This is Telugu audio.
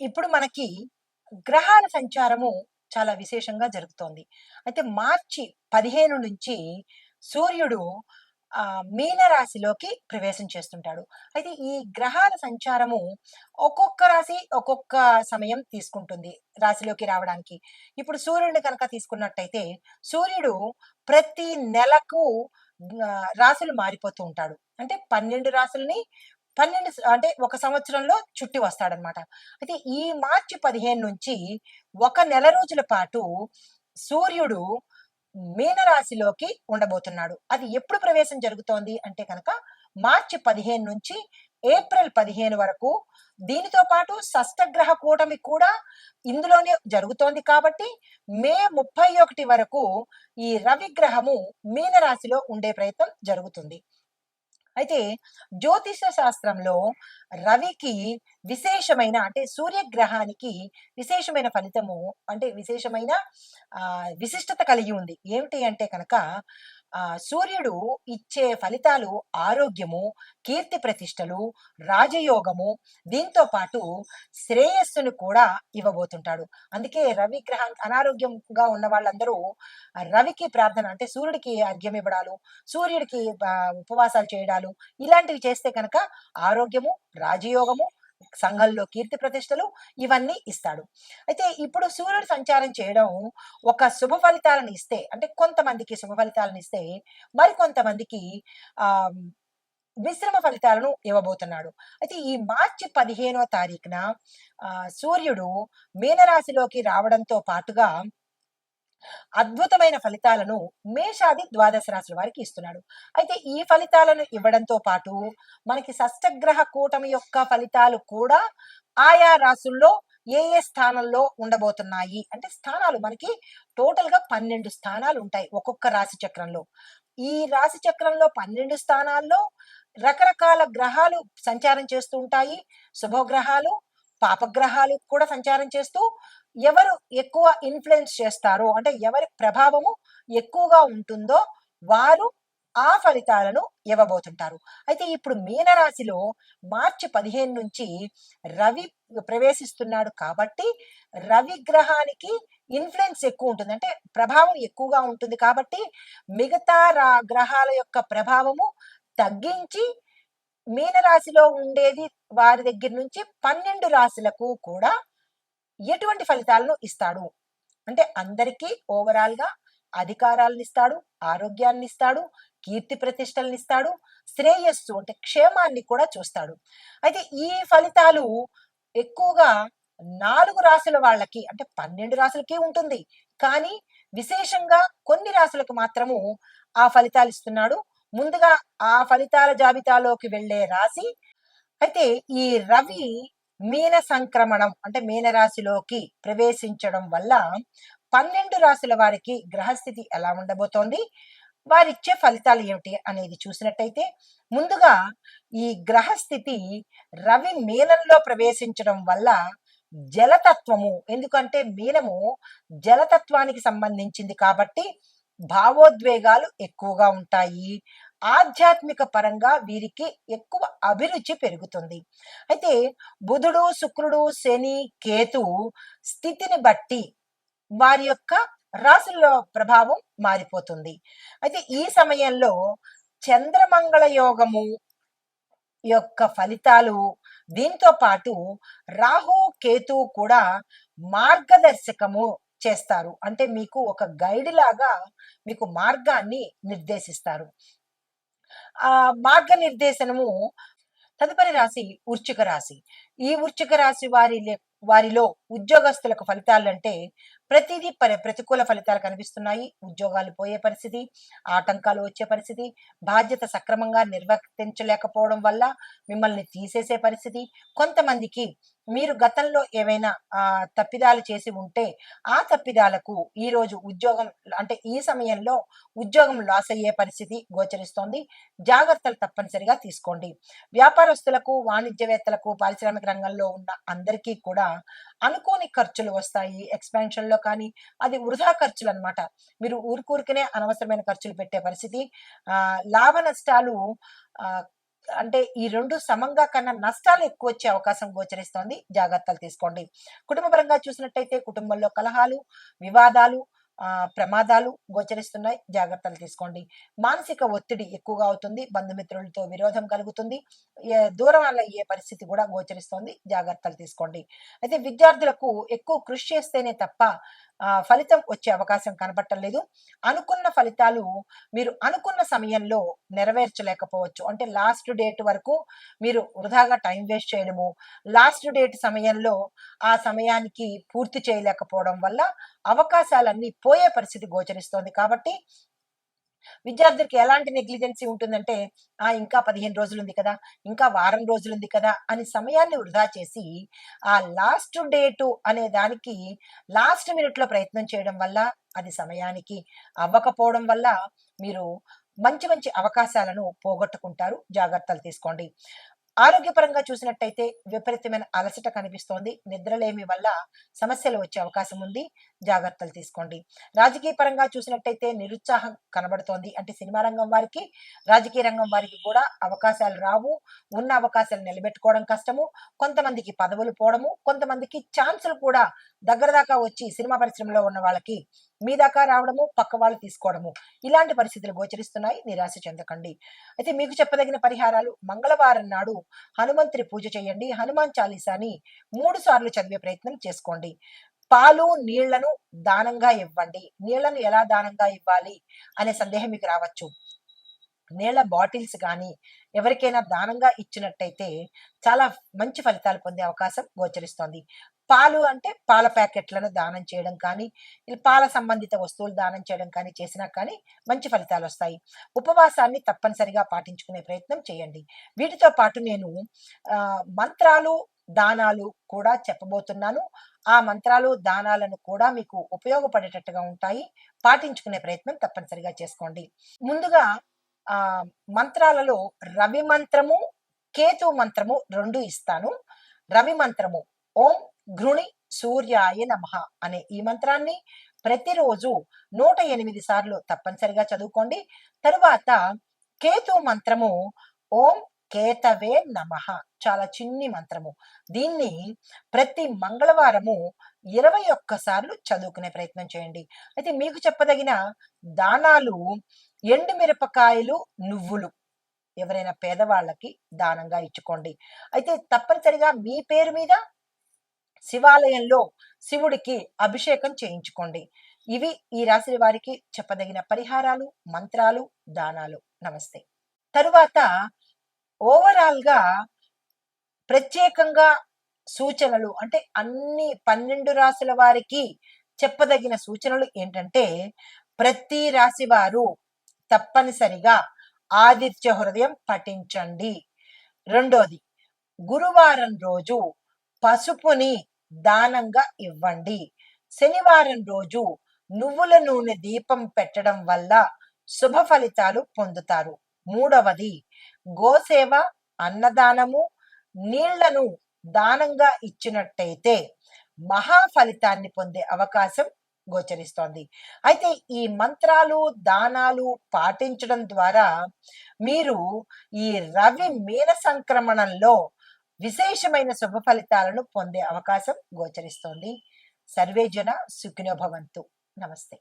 ఇప్పుడు మనకి గ్రహాల సంచారము చాలా విశేషంగా జరుగుతోంది. అయితే మార్చి 15 నుంచి సూర్యుడు మీన రాశిలోకి ప్రవేశం చేస్తుంటాడు. అయితే ఈ గ్రహాల సంచారము ఒక్కొక్క రాశి ఒక్కొక్క సమయం తీసుకుంటుంది రాశిలోకి రావడానికి. ఇప్పుడు సూర్యుడిని కనుక తీసుకున్నట్టయితే సూర్యుడు ప్రతి నెలకు రాశులు మారిపోతూ ఉంటాడు. అంటే 12 రాశుల్ని 12 అంటే ఒక సంవత్సరంలో చుట్టి వస్తాడనమాట. అయితే ఈ మార్చి 15 నుంచి ఒక నెల రోజుల పాటు సూర్యుడు మీనరాశిలోకి ఉండబోతున్నాడు. అది ఎప్పుడు ప్రవేశం జరుగుతోంది అంటే కనుక మార్చి 15 నుంచి ఏప్రిల్ 15 వరకు. దీనితో పాటు షష్టగ్రహ కూటమి కూడా ఇందులోనే జరుగుతోంది కాబట్టి మే 31 వరకు ఈ రవి గ్రహము మీనరాశిలో ఉండే ప్రయత్నం జరుగుతుంది. అయితే జ్యోతిష శాస్త్రంలో రవికి విశేషమైన అంటే సూర్యగ్రహానికి విశేషమైన ఫలితము అంటే విశేషమైన విశిష్టత కలిగి ఉంది. ఏమిటి అంటే కనుక సూర్యుడు ఇచ్చే ఫలితాలు ఆరోగ్యము, కీర్తి ప్రతిష్టలు, రాజయోగము, దీంతో పాటు శ్రేయస్సును కూడా ఇవ్వబోతుంటాడు. అందుకే రవి గ్రహానికి అనారోగ్యంగా ఉన్న వాళ్ళందరూ రవికి ప్రార్థన అంటే సూర్యుడికి అర్ఘ్యం ఇవ్వడాలు, సూర్యుడికి ఉపవాసాలు చేయడాలు ఇలాంటివి చేస్తే కనుక ఆరోగ్యము, రాజయోగము, సంఘంలో కీర్తి ప్రతిష్టలు ఇవన్నీ ఇస్తాడు. అయితే ఇప్పుడు సూర్యుడు సంచారం చేయడం ఒక శుభ ఫలితాలను ఇస్తే అంటే కొంతమందికి శుభ ఫలితాలను ఇస్తే మరికొంతమందికి ఆ మిశ్రమ ఫలితాలను ఇవ్వబోతున్నాడు. అయితే ఈ మార్చి 15వ తారీఖున సూర్యుడు మీనరాశిలోకి రావడంతో పాటుగా అద్భుతమైన ఫలితాలను మేషాది ద్వాదశ రాశుల వారికి ఇస్తున్నాడు. అయితే ఈ ఫలితాలను ఇవ్వడంతో పాటు మనకి షష్టగ్రహ కూటమి యొక్క ఫలితాలు కూడా ఆయా రాశుల్లో ఏ ఏ స్థానంలో ఉండబోతున్నాయి అంటే స్థానాలు మనకి టోటల్ గా 12 స్థానాలు ఉంటాయి ఒక్కొక్క రాశి చక్రంలో. ఈ రాశి చక్రంలో 12 స్థానాల్లో రకరకాల గ్రహాలు సంచారం చేస్తూ ఉంటాయి. శుభగ్రహాలు, పాపగ్రహాలు కూడా సంచారం చేస్తూ ఎవరు ఎక్కువ ఇన్ఫ్లుయెన్స్ చేస్తారో అంటే ఎవరి ప్రభావము ఎక్కువగా ఉంటుందో వారు ఆ ఫలితాలను ఇవ్వబోతుంటారు. అయితే ఇప్పుడు మీనరాశిలో మార్చి 15 నుంచి రవి ప్రవేశిస్తున్నాడు కాబట్టి రవి గ్రహానికి ఇన్ఫ్లుయెన్స్ ఎక్కువ ఉంటుంది అంటే ప్రభావం ఎక్కువగా ఉంటుంది కాబట్టి మిగతా గ్రహాల యొక్క ప్రభావము తగ్గించి మీనరాశిలో ఉండేది వారి దగ్గర నుంచి 12 రాశులకు కూడా ఎటువంటి ఫలితాలను ఇస్తాడు అంటే అందరికీ ఓవరాల్ గా అధికారాలను ఇస్తాడు, ఆరోగ్యాన్ని ఇస్తాడు, కీర్తి ప్రతిష్టలను ఇస్తాడు, శ్రేయస్సు అంటే క్షేమాన్ని కూడా చూస్తాడు. అయితే ఈ ఫలితాలు ఎక్కువగా 4 రాశుల వాళ్ళకి అంటే 12 రాశులకి ఉంటుంది. కానీ విశేషంగా కొన్ని రాశులకు మాత్రము ఆ ఫలితాలు ఇస్తున్నాడు. ముందుగా ఆ ఫలితాల జాబితాలోకి వెళ్లే రాశి అయితే ఈ రవి మీన సంక్రమణం అంటే మీన రాశిలోకి ప్రవేశించడం వల్ల 12 రాశుల వారికి గ్రహస్థితి ఎలా ఉండబోతోంది, వారిచ్చే ఫలితాలు ఏమిటి అనేది చూసినట్టయితే ముందుగా ఈ గ్రహస్థితి రవి మీనంలో ప్రవేశించడం వల్ల జలతత్వము ఎందుకంటే మీనము జలతత్వానికి సంబంధించింది కాబట్టి భావోద్వేగాలు ఎక్కువగా ఉంటాయి. ఆధ్యాత్మిక పరంగా వీరికి ఎక్కువ అభిరుచి పెరుగుతుంది. అయితే బుధుడు, శుక్రుడు, శని, కేతు స్థితిని బట్టి వారి యొక్క రాశుల్లో ప్రభావం మారిపోతుంది. అయితే ఈ సమయంలో చంద్రమంగళ యోగము యొక్క ఫలితాలు దీంతో పాటు రాహు కేతు కూడా మార్గదర్శకము చేస్తారు అంటే మీకు ఒక గైడ్ లాగా మీకు మార్గాన్ని నిర్దేశిస్తారు. ఆ మార్గనిర్దేశనము తదుపరి రాశి వృశ్చిక రాశి. ఈ వృశ్చిక రాశి వారిలో ఉద్యోగస్తులకు ఫలితాలు అంటే ప్రతిదీ ప్రతికూల ఫలితాలు కనిపిస్తున్నాయి. ఉద్యోగాలు పోయే పరిస్థితి, ఆటంకాలు వచ్చే పరిస్థితి, బాధ్యత సక్రమంగా నిర్వర్తించలేకపోవడం వల్ల మిమ్మల్ని తీసేసే పరిస్థితి, కొంతమందికి మీరు గతంలో ఏవైనా తప్పిదాలు చేసి ఉంటే ఆ తప్పిదాలకు ఈ రోజు ఉద్యోగం అంటే ఈ సమయంలో ఉద్యోగం లాస్ అయ్యే పరిస్థితి గోచరిస్తోంది. జాగ్రత్తలు తప్పనిసరిగా తీసుకోండి. వ్యాపారస్తులకు, వాణిజ్యవేత్తలకు, పారిశ్రామిక రంగంలో ఉన్న అందరికీ కూడా అనుకోని ఖర్చులు వస్తాయి. ఎక్స్పాన్షన్ లో కానీ అది వృధా ఖర్చులు అనమాట. మీరు ఊరికూరికనే అనవసరమైన ఖర్చులు పెట్టే పరిస్థితి. లాభ నష్టాలు అంటే ఈ రెండు సమంగా కన్నా నష్టాలు ఎక్కువ వచ్చే అవకాశం గోచరిస్తోంది. జాగ్రత్తలు తీసుకోండి. కుటుంబ పరంగా చూసినట్టయితే కుటుంబంలో కలహాలు, వివాదాలు, ప్రమాదాలు గోచరిస్తున్నాయి. జాగ్రత్తలు తీసుకోండి. మానసిక ఒత్తిడి ఎక్కువగా అవుతుంది. బంధుమిత్రులతో విరోధం కలుగుతుంది. దూరం వల్ల అయ్యే పరిస్థితి కూడా గోచరిస్తోంది. జాగ్రత్తలు తీసుకోండి. అయితే విద్యార్థులకు ఎక్కువ కృషి చేస్తేనే తప్ప ఫలితం వచ్చే అవకాశం కనబడటం లేదు. అనుకున్న ఫలితాలు మీరు అనుకున్న సమయంలో నెరవేర్చలేకపోవచ్చు. అంటే లాస్ట్ డేట్ వరకు మీరు వృధాగా టైం వేస్ట్ చేయడము, లాస్ట్ డేట్ సమయంలో ఆ సమయానికి పూర్తి చేయలేకపోవడం వల్ల అవకాశాలన్నీ పోయే పరిస్థితి గోచరిస్తోంది. కాబట్టి విద్యార్థులకి ఎలాంటి నెగ్లిజెన్సీ ఉంటుందంటే, ఇంకా 15 రోజులుంది కదా! ఇంకా వారం రోజులుంది కదా! అని సమయాన్ని వృధా చేసి, ఆ లాస్ట్ డేటు అనే దానికి లాస్ట్ మినిట్‌లో ప్రయత్నం చేయడం వల్ల, అది సమయానికి అవ్వకపోవడం వల్ల, మీరు మంచి మంచి అవకాశాలను పోగొట్టుకుంటారు. జాగ్రత్తలు తీసుకోండి. ఆరోగ్యపరంగా చూసినట్టయితే విపరీతమైన అలసట కనిపిస్తోంది. నిద్రలేమి వల్ల సమస్యలు వచ్చే అవకాశం ఉంది. జాగ్రత్తలు తీసుకోండి. రాజకీయ పరంగా చూసినట్టయితే నిరుత్సాహం కనబడుతోంది. అంటే సినిమా రంగం వారికి, రాజకీయ రంగం వారికి కూడా అవకాశాలు రావు. ఉన్న అవకాశాలు నిలబెట్టుకోవడం కష్టము. కొంతమందికి పదవులు పోవడము, కొంతమందికి ఛాన్సులు కూడా దగ్గర దాకా వచ్చి సినిమా పరిశ్రమలో ఉన్న వాళ్ళకి మీ దాకా రావడము, పక్క వాళ్ళు తీసుకోవడము. ఇలాంటి పరిస్థితులు గోచరిస్తున్నాయి. నిరాశ చెందకండి. అయితే మీకు చెప్పదగిన పరిహారాలు: మంగళవారం నాడు హనుమంతుడి పూజ చేయండి. హనుమాన్ చాలీసాని 3 సార్లు చదివే ప్రయత్నం చేసుకోండి. పాలు, నీళ్లను దానంగా ఇవ్వండి. నీళ్లను ఎలా దానంగా ఇవ్వాలి అనే సందేహం మీకు రావచ్చు. నీళ్ల బాటిల్స్ కానీ ఎవరికైనా దానంగా ఇచ్చినట్టయితే చాలా మంచి ఫలితాలు పొందే అవకాశం గోచరిస్తోంది. పాలు అంటే పాల ప్యాకెట్లను దానం చేయడం కానీ, పాల సంబంధిత వస్తువులు దానం చేయడం కానీ చేసినా కానీ మంచి ఫలితాలు వస్తాయి. ఉపవాసాన్ని తప్పనిసరిగా పాటించుకునే ప్రయత్నం చేయండి. వీటితో పాటు నేను మంత్రాలు, దానాలు కూడా చెప్పబోతున్నాను. ఆ మంత్రాలు, దానాలను కూడా మీకు ఉపయోగపడేటట్టుగా ఉంటాయి. పాటించుకునే ప్రయత్నం తప్పనిసరిగా చేసుకోండి. ముందుగా మంత్రాలలో రవి మంత్రము, కేతు మంత్రము 2 ఇస్తాను. రవి మంత్రము ఓం ఘృణి సూర్యాయ నమః అనే ఈ మంత్రాన్ని ప్రతిరోజు 108 సార్లు తప్పనిసరిగా చదువుకోండి. తరువాత కేతు మంత్రము ఓం కేతవే నమః, చాలా చిన్ని మంత్రము. దీన్ని ప్రతి మంగళవారము 21 సార్లు చదువుకునే ప్రయత్నం చేయండి. అయితే మీకు చెప్పదగిన దానాలు ఎండు మిరపకాయలు, నువ్వులు ఎవరైనా పేదవాళ్ళకి దానంగా ఇచ్చుకోండి. అయితే తప్పనిసరిగా మీ పేరు మీద శివాలయంలో శివుడికి అభిషేకం చేయించుకోండి. ఇవి ఈ రాశి వారికి చెప్పదగిన పరిహారాలు, మంత్రాలు, దానాలు. నమస్తే. తరువాత ఓవరాల్ గా ప్రత్యేకంగా సూచనలు, అంటే అన్ని 12 రాశుల వారికి చెప్పదగిన సూచనలు ఏంటంటే, ప్రతి రాశి వారు తప్పనిసరిగా ఆదిత్య హృదయం పఠించండి. రెండోది, గురువారం రోజు పసుపుని దానంగా ఇవ్వండి. శనివారం రోజు నువ్వుల నూనె దీపం పెట్టడం వల్ల శుభ ఫలితాలు పొందుతారు. మూడవది, గోసేవ, అన్నదానము, నీళ్లను దానంగా ఇచ్చినట్టయితే మహా ఫలితాన్ని పొందే అవకాశం గోచరిస్తోంది. అయితే ఈ మంత్రాలు, దానాలు పాటించడం ద్వారా మీరు ఈ రవి మీన సంక్రమణంలో విశేషమైన శుభ ఫలితాలను పొందే అవకాశం గోచరిస్తోంది. సర్వే జన సుఖినో భవంతు. నమస్తే.